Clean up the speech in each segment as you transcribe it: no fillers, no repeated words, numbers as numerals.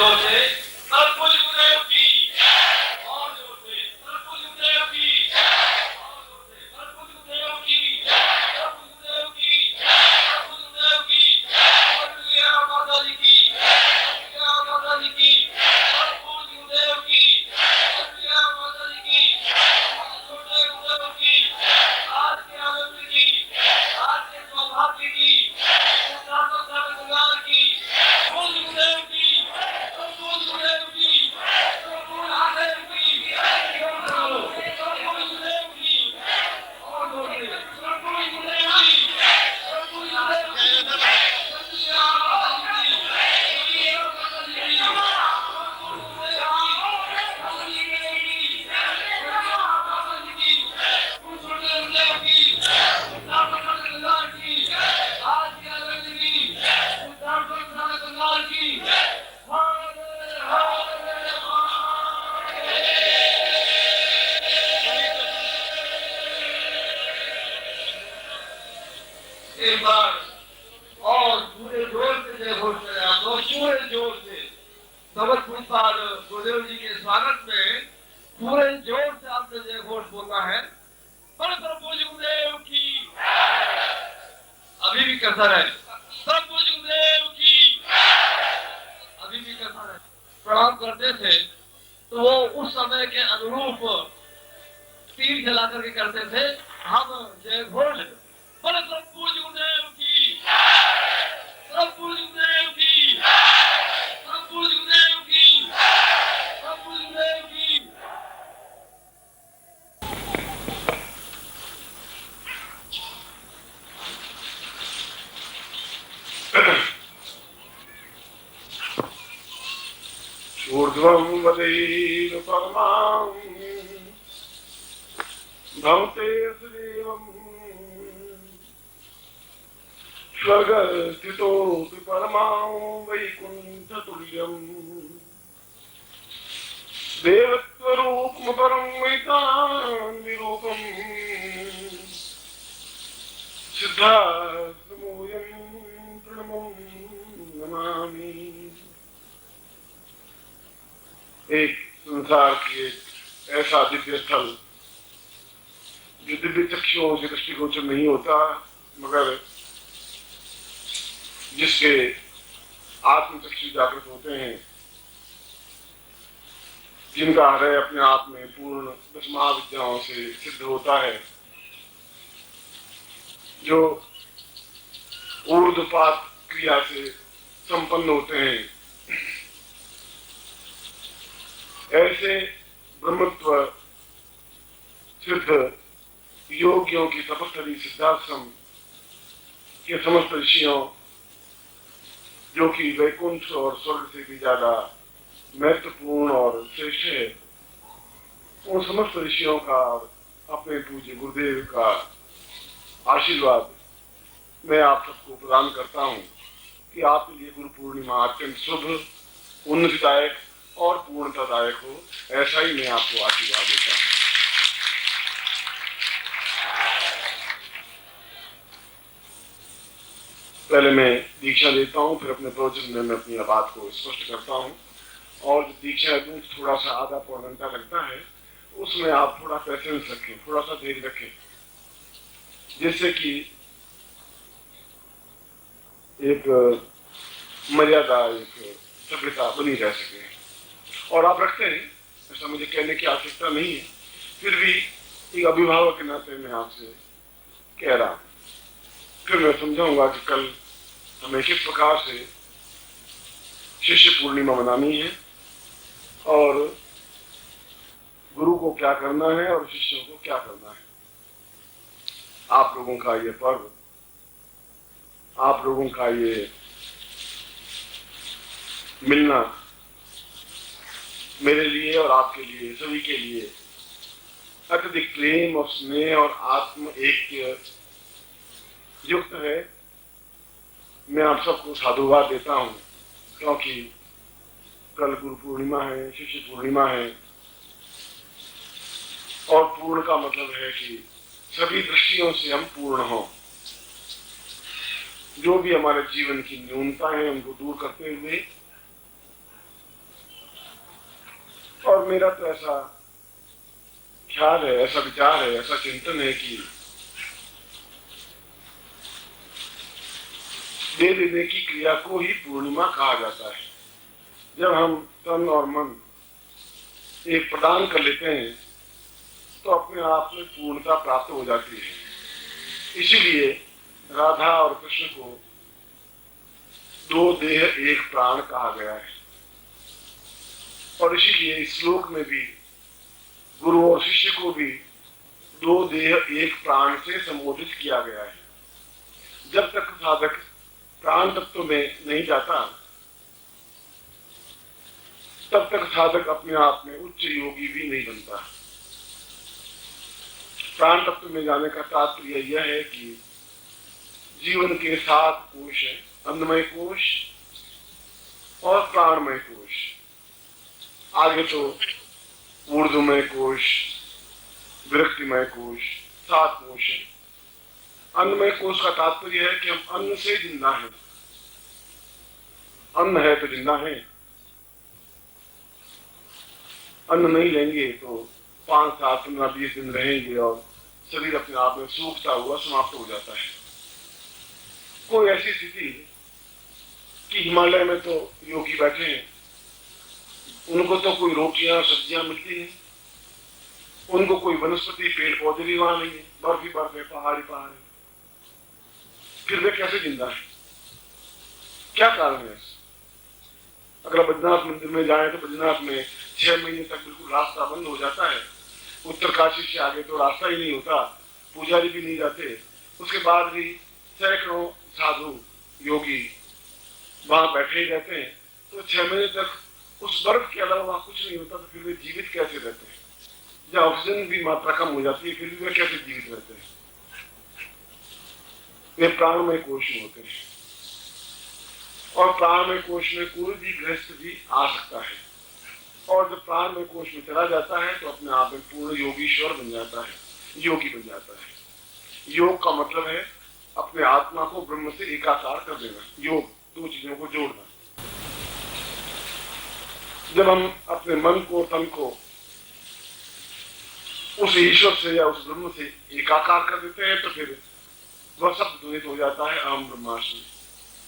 जोर से सर्वपूज गुरुदेव की, और जोर से सर्वपूज गुरुदेव की, और जोर से सर्वपूज गुरुदेव की, सर्वपूज गुरुदेव की, सर्वपूज गुरुदेव की, जय माता दी की, जय माता दी की, सर्वपूज गुरुदेव की, जय माता दी की, छोटे गुरुदेव की, आज के आनंद की, आज के सौभाग्य की, संसार की, पूज गुरुदेव की, पूज गुरुदेव की, पूज आदेव की, पूज गुरुदेव की, और बोलिए पूज गुरुदेव की, पूज गुरुदेव की, एक बार और पूरे जोर से जय घोष करें आप लोग, पूरे जोर से भगवत पुष्पाद गुरुदेव जी के स्वागत में पूरे जोर से आपने जय घोष बोलना है। सर्वपूज गुरुदेव की, अभी भी कसर है, सर्वपूज गुरुदेव की, अभी भी कसर है। प्रणाम करते थे तो वो उस समय के अनुरूप तीर जला करके करते थे। हम जय घोष सर्वपूज गुरुदेव की, सर्वपूज गुरुदेव की, सर्वपूज गुरुदेव की, सर्वपूज गुरुदेव की। ऊर्ध्वं वदेन परमां भवते देवम् स्वर्गस्थितोऽपि परमां वैकुण्ठतुल्यम् देवत्वरूपमपरं वैतान्विरूपम् सिद्धार्थमूलं प्रणमं नमामि। एक संसार की एक ऐसा दिव्य स्थल जो दिव्य चक्षुओं से दृष्टिगोचर नहीं होता, मगर जिसके आत्म चक्षु जागृत होते हैं, जिनका हृदय अपने आप में पूर्ण दस महाविद्याओं से सिद्ध होता है, जो ऊर्ध्वपात क्रिया से संपन्न होते हैं, ऐसे ब्रह्मत्व सिद्ध योगियों की तपस्थली सिद्धाश्रम के समस्त ऋषियों, जो कि वैकुंठ और स्वर्ग से भी ज्यादा महत्वपूर्ण और श्रेष्ठ है, उन समस्त ऋषियों का अपने पूज्य गुरुदेव का आशीर्वाद मैं आप सबको प्रदान करता हूँ कि आपके लिए गुरु पूर्णिमा अत्यंत शुभ, उन्नतिदायक और पूर्णतादायक हो। ऐसा ही मैं आपको आशीर्वाद देता हूँ। पहले मैं दीक्षा देता हूँ, फिर अपने प्रवचन में मैं अपनी बात को स्पष्ट करता हूँ। और दीक्षा दूँ थोड़ा सा आधा पौना घंटा लगता है, उसमें आप थोड़ा पेशेंस रखें, थोड़ा सा धैर्य रखें, जिससे कि एक मर्यादा, एक सभ्यता बनी रह सके। और आप रखते हैं, ऐसा मुझे कहने की आवश्यकता नहीं है, फिर भी एक अभिभावक के नाते मैं आपसे कह रहा हूं। फिर मैं समझाऊंगा कि कल हमें किस प्रकार से शिष्य पूर्णिमा मनानी है और गुरु को क्या करना है और शिष्यों को क्या करना है। आप लोगों का ये पर्व, आप लोगों का ये मिलना मेरे लिए और आपके लिए, सभी के लिए अत्यधिक प्रेम और स्नेह और आत्म ऐक्य युक्त है। मैं आप सबको साधुवाद देता हूँ, क्योंकि कल गुरु पूर्णिमा है, शिष्य पूर्णिमा है, और पूर्ण का मतलब है कि सभी दृष्टियों से हम पूर्ण हों। जो भी हमारे जीवन की न्यूनता है उनको दूर करते हुए और मेरा तो ऐसा ख्याल है, ऐसा विचार है, ऐसा चिंतन है कि दे देने की क्रिया को ही पूर्णिमा कहा जाता है। जब हम तन और मन एक प्रदान कर लेते हैं तो अपने आप में पूर्णता प्राप्त हो जाती है। इसीलिए राधा और कृष्ण को दो देह एक प्राण कहा गया है। और इसीलिए इस श्लोक में भी गुरु और शिष्य को भी दो देह एक प्राण से संबोधित किया गया है। जब तक साधक प्राण तत्व में नहीं जाता तब तक साधक अपने आप में उच्च योगी भी नहीं बनता। प्राण तत्व में जाने का तात्पर्य यह है कि जीवन के 7 कोश है, अन्नमय कोश और प्राणमय कोश। आगे तो ऊर्ध्वमय कोश, विरक्तिमय कोश, 7 कोश है। अन्नमय कोश का तात्पर्य है कि हम अन्न से जिंदा हैं। अन्न है तो जिंदा है, अन्न नहीं लेंगे तो 5, 7, 15, 20 दिन रहेंगे और शरीर अपने आप में सूखता हुआ समाप्त हो जाता है। कोई ऐसी स्थिति कि हिमालय में तो योगी बैठे हैं, उनको तो कोई रोटियां सब्जियां मिलती नहीं, उनको कोई वनस्पति पेड़ पौधे भी वहां नहीं है, बर्फ ही बर्फ है, पहाड़ ही पहाड़ है, फिर वे कैसे जिंदा है? क्या कारण है? अगर बद्रीनाथ मंदिर में जाए तो बद्रीनाथ में 6 महीने तक बिल्कुल रास्ता बंद हो जाता है। उत्तरकाशी से आगे तो रास्ता ही नहीं होता, पुजारी भी नहीं जाते। उसके बाद भी सैकड़ों साधु योगी वहां बैठे ही रहते हैं। तो 6 महीने तक उस बर्फ के अलावा वहां कुछ नहीं होता, तो फिर वे जीवित कैसे रहते हैं? जहाँ ऑक्सीजन भी मात्रा कम हो जाती है, फिर भी वे कैसे जीवित रहते हैं? वे प्राणमय कोश में होते हैं। और प्राणमय कोश में कोई भी गृहस्थ भी आ सकता है। और जब प्राणमय कोश में चला जाता है तो अपने आप में पूर्ण योगीश्वर बन जाता है, योगी बन जाता है। योग का मतलब है अपने आत्मा को ब्रह्म से एकाकार कर देना। योग 2 चीजों को जोड़ना। जब हम अपने मन को, तन को उस ईश्वर से या उस ब्रह्म से एकाकार कर देते हैं तो फिर वह शब्द ध्वनित हो जाता है, अहम ब्रह्मास्मि।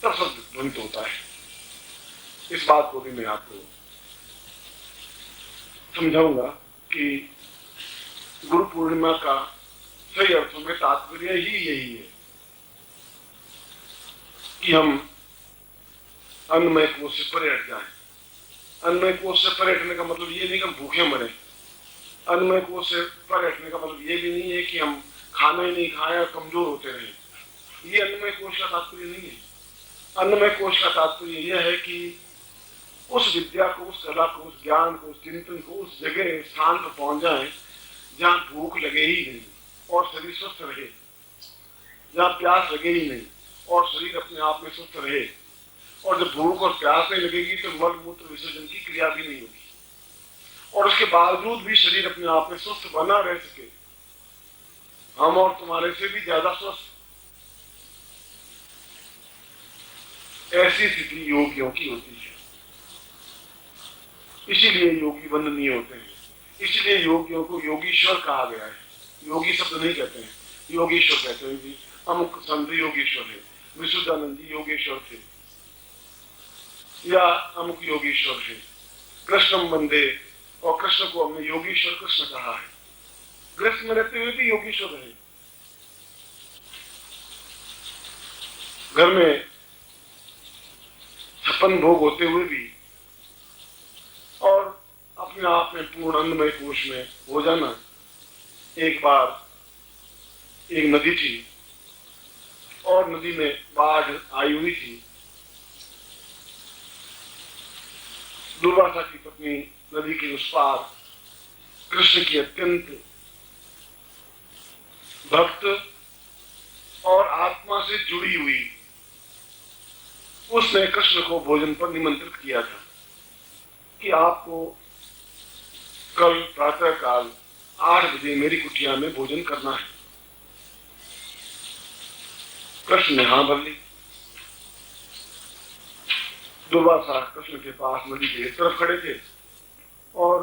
तब शब्द ध्वनित होता है। इस बात को भी मैं आपको समझाऊंगा कि गुरु पूर्णिमा का सही अर्थों में तात्पर्य ही यही है कि हम अन्नमय कोश से परे हट जाएं। अन्नमय कोश से परे हटने का मतलब ये नहीं कि हम भूखे मरे। अन्नमय कोश से परे हटने का मतलब ये भी नहीं है कि हम खाना ही नहीं खाएं और कमजोर होते रहें। ये अन्नमय कोश का तात्पर्य नहीं है। अन्नमय कोश का तात्पर्य यह है कि उस विद्या को, उस कला को, उस ज्ञान को, उस चिंतन को उस जगह, स्थान पर पहुंच जाए जहां भूख लगे ही नहीं और शरीर स्वस्थ रहे, जहां प्यास लगे ही नहीं और शरीर अपने आप में स्वस्थ रहे। और जब भूख और प्यास नहीं लगेगी तो मल मूत्र विसर्जन की क्रिया भी नहीं होगी और उसके बावजूद भी शरीर अपने आप में स्वस्थ बना रह सके। हम और तुम्हारे से भी ज्यादा स्वस्थ, ऐसी स्थिति योगियों की होती है। इसीलिए योगी वंदनीय होते हैं। इसीलिए योगियों को योगीश्वर कहा गया है। योगी शब्द नहीं कहते हैं, योगीश्वर कहते हैं। जी अमुक संत योगेश्वर है, विशुद्धानंद जी योगेश्वर थे, या अमुक योगीश्वर है। कृष्णम वंदे, और कृष्ण को हमने योगीश्वर कृष्ण कहा है। गृहस्थ में रहते हुए भी योगीश्वर रहे। घर में 56 भोग होते हुए भी और अपने आप में पूर्ण अन्नमय कोश में हो जाना। एक बार एक नदी थी और नदी में बाढ़ आई हुई थी। दुर्वासा की पत्नी नदी के उस पार कृष्ण की अत्यंत भक्त और आत्मा से जुड़ी हुई, उसने कृष्ण को भोजन पर निमंत्रित किया था कि आपको कल प्रातः काल 8 बजे मेरी कुटिया में भोजन करना है। कृष्ण ने हाँ भर ली। दुर्वासा कृष्ण के पास नदी के एक तरफ खड़े थे और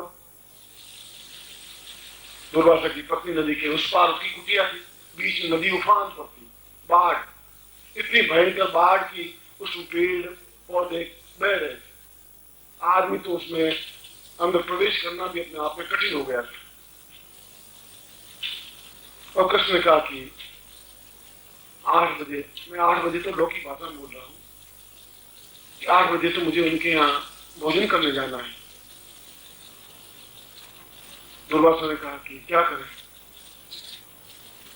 दुर्वासा की पत्नी नदी के उस पार उसकी कुटिया थी, बीच में नदी उफान पर थी, बाढ़, इतनी भयंकर बाढ़ की उसमें पेड़ पौधे बह रहे थे। आदमी तो उसमें अंदर प्रवेश करना भी अपने आप में कठिन हो गया था। और कृष्ण ने कहा कि 8 बजे, मैं 8 बजे तो लौकी भाषा में बोल रहा हूं कि 8 बजे तो मुझे उनके यहाँ भोजन करने जाना है। दुर्वासा ने कहा कि क्या करें?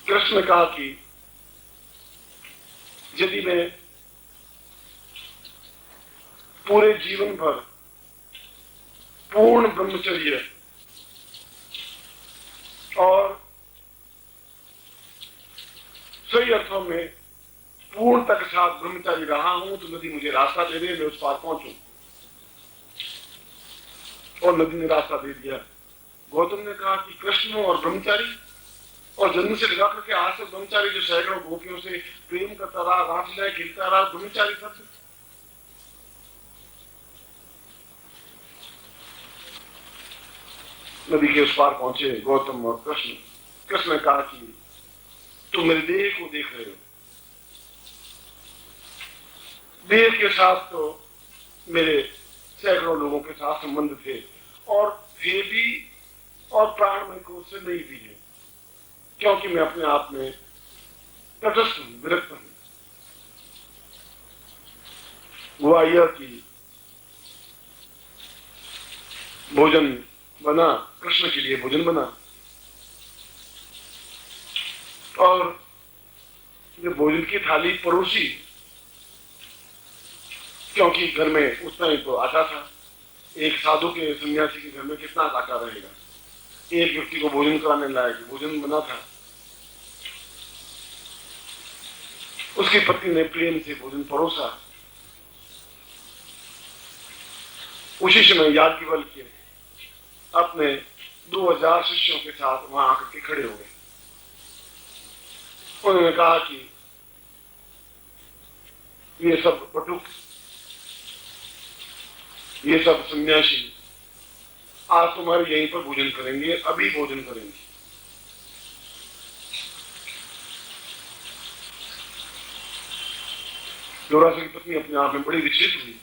कृष्ण ने कहा कि यदि मैं पूरे जीवन भर पूर्ण ब्रह्मचर्य और सही अर्थों में पूर्णता के साथ ब्रह्मचारी रहा हूं तो नदी मुझे रास्ता दे दे, मैं उस पार पहुंचूं। और नदी ने रास्ता दे दिया। गौतम ने कहा कि कृष्ण और ब्रह्मचारी, और जन्म से लगा करके आज तक ब्रह्मचारी जो सैकड़ों गोपियों से प्रेम करता रहा, रासलीलाएं खेलता रहा, ब्रह्मचारी शब्द। नदी के उस पार पहुंचे गौतम और कृष्ण। कृष्ण ने कहा कि तुम मेरे देह को देख रहे हो, देह के साथ तो मेरे सैकड़ों लोगों के साथ संबंध थे, और थे भी, और प्राणमय को उससे नहीं भी है, क्योंकि मैं अपने आप में तटस्थ हूं, विरक्त हूं। हुआ यह कि भोजन बना, कृष्ण के लिए भोजन बना, और जो भोजन की थाली परोसी, क्योंकि घर में उतना ही तो आटा था। एक साधु के, सन्यासी के घर में कितना आटा रहेगा? एक व्यक्ति को भोजन कराने लायक भोजन बना था। उसकी पत्नी ने प्रेम से भोजन परोसा। उसी समय याज्ञवल्क्य अपने 2000 शिष्यों के साथ वहां आकर के खड़े हो गए। उन्होंने कहा कि ये सब बटुक, ये सब सन्यासी आज तुम्हारे यहीं पर भोजन करेंगे, अभी भोजन करेंगे। दुर्वासा की पत्नी अपने आप में बड़ी विचलित हुई।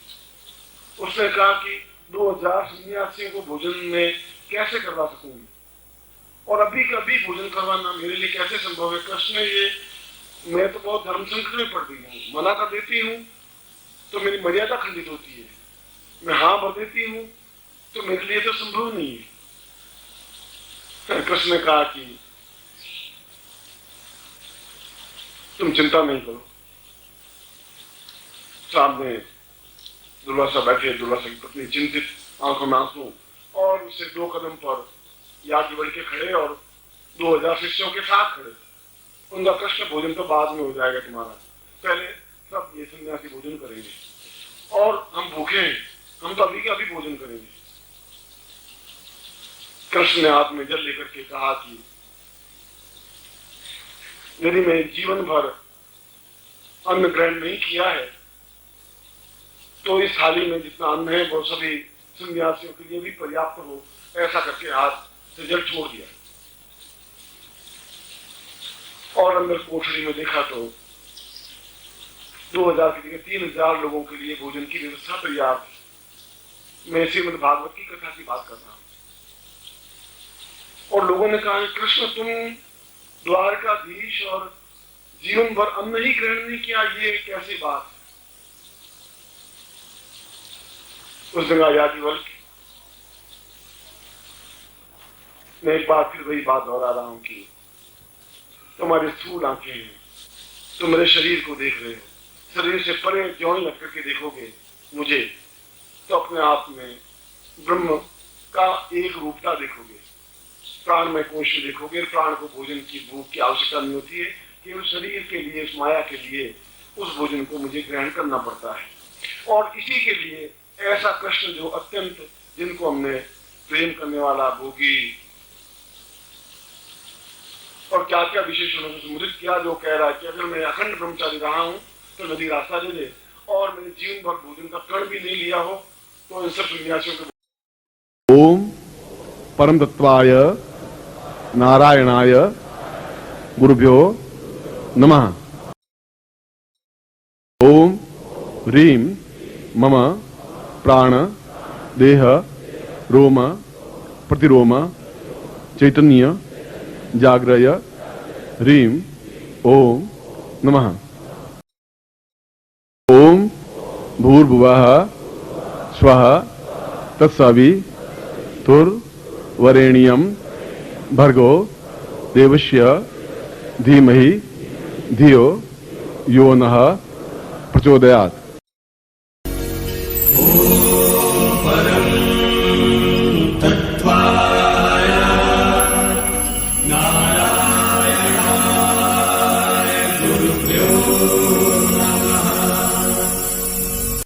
उसने कहा कि 2000 सन्यासियों को भोजन में कैसे करवा सकूंगी, और अभी कभी भोजन करवाना मेरे लिए कैसे संभव है? कृष्ण, ये मैं तो बहुत धर्म संकट में पड़ गई हूँ, मना कर देती हूँ तो मेरी मर्यादा खंडित होती है, मैं हाँ भर देती हूँ तो मेरे लिए तो संभव नहीं है। कृष्ण ने कहा कि तुम चिंता नहीं करो। सामने दुर्वासा बैठे, दुर्वासा की पत्नी चिंतित, आंखों में आंसू, और उससे 2 कदम पर याज्ञवल्क्य खड़े और 2000 शिष्यों के साथ खड़े। उनका कृष्ण, भोजन तो बाद में हो जाएगा तुम्हारा, पहले सब ये सन्यासी भोजन करेंगे, और हम भूखे हैं, हम तो अभी के अभी भोजन करेंगे। कृष्ण ने हाथ में जल लेकर के कहा कि यदि मैं जीवन भर अन्न ग्रहण नहीं किया है तो इस थाली में जितना अन्न है वो सभी सन्यासियों के लिए भी पर्याप्त हो। ऐसा करके हाथ से जल छोड़ दिया, और अंदर कोठरी में देखा तो 2000 की जगह 3000 लोगों के लिए भोजन की व्यवस्था तैयार थी। मैं श्रीमद् भागवत की कथा की बात कर रहा हूं। और लोगों ने कहा, कृष्ण तुम द्वारकाधीश और जीवन भर अन्न ही ग्रहण नहीं किया, ये कैसी बात है? उस जगह याज्ञवल्क्य, मैं एक बार फिर वही बात दोहरा रहा हूं कि तुम्हारी स्थूल आंखें हैं, तुम मेरे शरीर को देख रहे हो, शरीर से परे ज्यों ही लग करके देखोगे मुझे तो अपने आप में ब्रह्म का एक रूपता देखोगे, प्राण में कोश देखोगे। प्राण को भोजन की भूख की आवश्यकता नहीं होती है, केवल शरीर के लिए, इस माया के लिए उस भोजन को मुझे ग्रहण करना पड़ता है। और इसी के लिए ऐसा कृष्ण जो अत्यंत, जिनको हमने प्रेम करने वाला, भोगी, और क्या क्या विशेषणों से सम्मिलित किया, जो कह रहा है कि अगर मैं अखंड ब्रह्मचारी रहा हूं तो नदी रास्ता दे दे, और मैंने जीवन भर भोजन का कण भी नहीं लिया हो तो इन सब सन्यासियों के ओम परम तत्वाय नारायणाय गुरुभ्यो नमः। ओम ह्रीं मम प्राण देह रोम प्रतिरोम चैतन्य जाग्रय ह्रीं ओम नमः। ओम भूर्भुवः स्वः तत्सवितुर्वरेण्यं भर्गो देवस्य धीमहि धियो यो नः प्रचोदयात्।